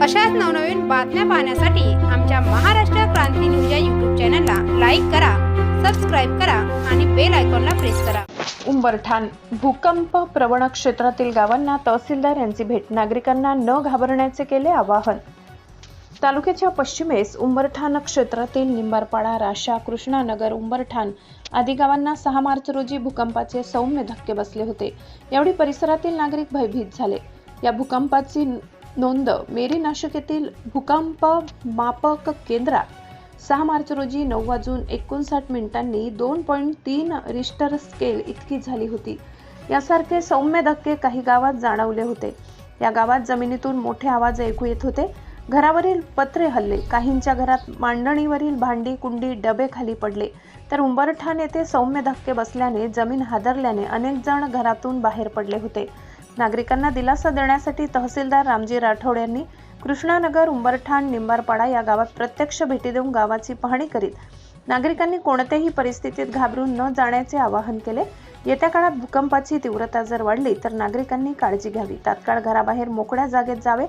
अशाच नवनवीन बातम्या पाहण्यासाठी आमच्या महाराष्ट्र क्रांती न्यूज या यूट्यूब चॅनलला लाईक करा, सबस्क्राईब करा आणि बेल आयकॉनला प्रेस करा। उंबरठाण भूकंप प्रवण क्षेत्रातील गावांना तहसीलदार यांची भेट, नागरिकांना न घाबरण्याचे केले आवाहन। तालुक्याच्या पश्चिमेस उंबरठाण क्षेत्रातील निंबारपाडा, राशा, कृष्णानगर, उंबरठाण आदी गावांना 6 मार्च रोजी भूकंपाचे सौम्य धक्के बसले होते। यावेळी परिसरातील नागरिक भयभीत झाले। या भूकंपाची नोंद मेरी नाशिक येथील भूकंप मापक केंद्रात 6 मार्च रोजी 9:59 2.3 रिश्टर स्केल इतकी झाली होती। यासारखे सौम्य धक्के काही गावात जाणवले होते। या गावात जमिनीतून मोठे आवाज ऐकू येत होते। घरावरील पत्रे हलले, काहींच्या घरात मांडणीवरील भांडी कुंडी डबे खाली पडले, तर उंबरठाण येथे सौम्य धक्के बसल्याने जमीन हादरल्याने अनेक जण घरातून बाहेर पडले होते। नागरिकांना दिलासा देण्यासाठी तहसीलदार रामजी राठोड यांनी कृष्णानगर, उंबरठाण, निंबारपाडा या गावात प्रत्यक्ष भेटी देऊन गावाची पाहणी करीत नागरिकांनी कोणत्याही परिस्थितीत घाबरून न जाण्याचे आवाहन केले। येत्या काळात भूकंपाची तीव्रता जर वाढली तर नागरिकांनी काळजी घ्यावी, तात्काळ घराबाहेर मोकळ्या जागेत जावे,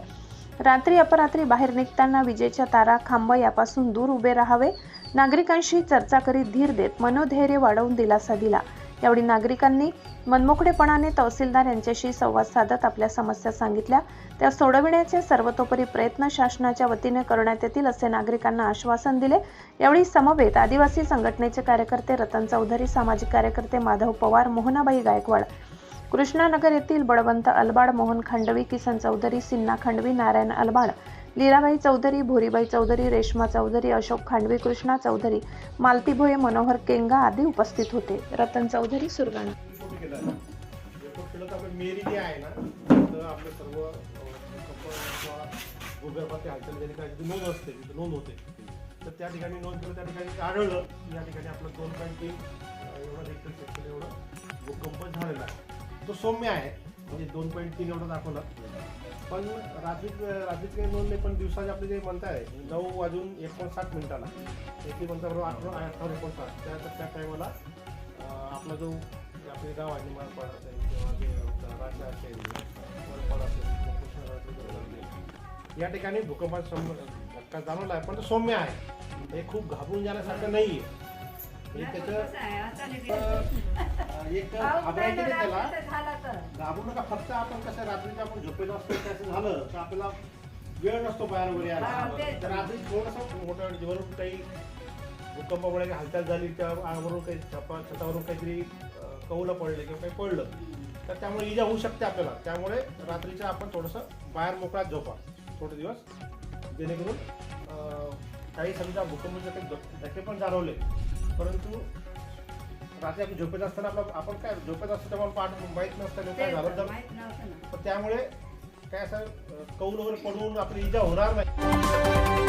रात्री अपरात्री बाहेर निघताना विजेच्या तारा, खांब यापासून दूर उभे राहावे। नागरिकांशी चर्चा करीत धीर देत मनोधैर्य वाढवून दिलासा दिला। यावेळी नागरिकांनी मनमोकळेपणाने तहसीलदार यांच्याशी संवाद साधत आपल्या समस्या सांगितल्या, त्या सोडविण्याचे सर्वतोपरी प्रयत्न शासनाच्या वतीने करण्यात येतील असे नागरिकांना आश्वासन दिले। यावेळी समवेत आदिवासी संघटनेचे कार्यकर्ते रतन चौधरी, सामाजिक कार्यकर्ते माधव पवार, मोहनाबाई गायकवाड, कृष्णानगर येथील बळवंत अलबाड, मोहन खांडवी, किसन चौधरी, सिन्ना खांडवी, नारायण अलबाड, लीलाबाई चौधरी, भोरीबाई चौधरी, रेश्मा चौधरी, अशोक खांडवी, कृष्णा चौधरी, मालती भोये, मनोहर केंगा आदी उपस्थित होते। रतन चौधरी, सुरगाणा। मेरी जे आहे ना, तर आपलं सर्व भूगर्भातील हालचाल ज्या ठिकाणी नोंद असते तिथे नोंद होते, तर त्या ठिकाणी नोंद केलं, त्या ठिकाणी आढळलं या ठिकाणी आपलं 2.3 एवढं रिक्टर सेक्शन एवढं भूकंप झालेला आहे। तो सौम्य आहे, म्हणजे 2.3 एवढं दाखवलं, पण रात्रीच काही नोंद नाही, पण दिवसाचे आपले जे म्हणताय 9:59 एकी म्हणता बरोबर 8:59 त्या टायमाला आपला जो आपले गाव आहे निंबारपाडा असेल किंवा ते राशा असेल, निंबारपाडा असेल, या ठिकाणी भूकंपाचा धक्का जाणवला आहे, पण तो सौम्य आहे, हे खूप घाबरून जाण्यासारखं नाही आहे। एक घाबरायचं नाही, त्याला घाबरू नका। फक्त आपण कसं रात्रीचं आपण झोपेत असतो, कसं झालं तर आपल्याला वेळ नसतो बाहेर वगैरे यायला, तर रात्री थोडंसं मोठं वरून काही भूकंपामुळे हालचाल झाली, त्यावरून काही छतावरून काहीतरी कौलं पडले किंवा काही पडलं तर त्यामुळे इजा होऊ शकते आपल्याला। त्यामुळे रात्रीचं आपण थोडंसं बाहेर मोकळ्यात झोपा थोडे दिवस, जेणेकरून काही समजा भूकंपाचे काही धक्के पण जाणवले, परंतु रात्री आपण झोपेत असताना आपण काय झोपेत असतो तेव्हा माहीत नसतं काय झालं तर त्यामुळे काय असं कौल वगैरे पडून आपली इजा होणार नाही।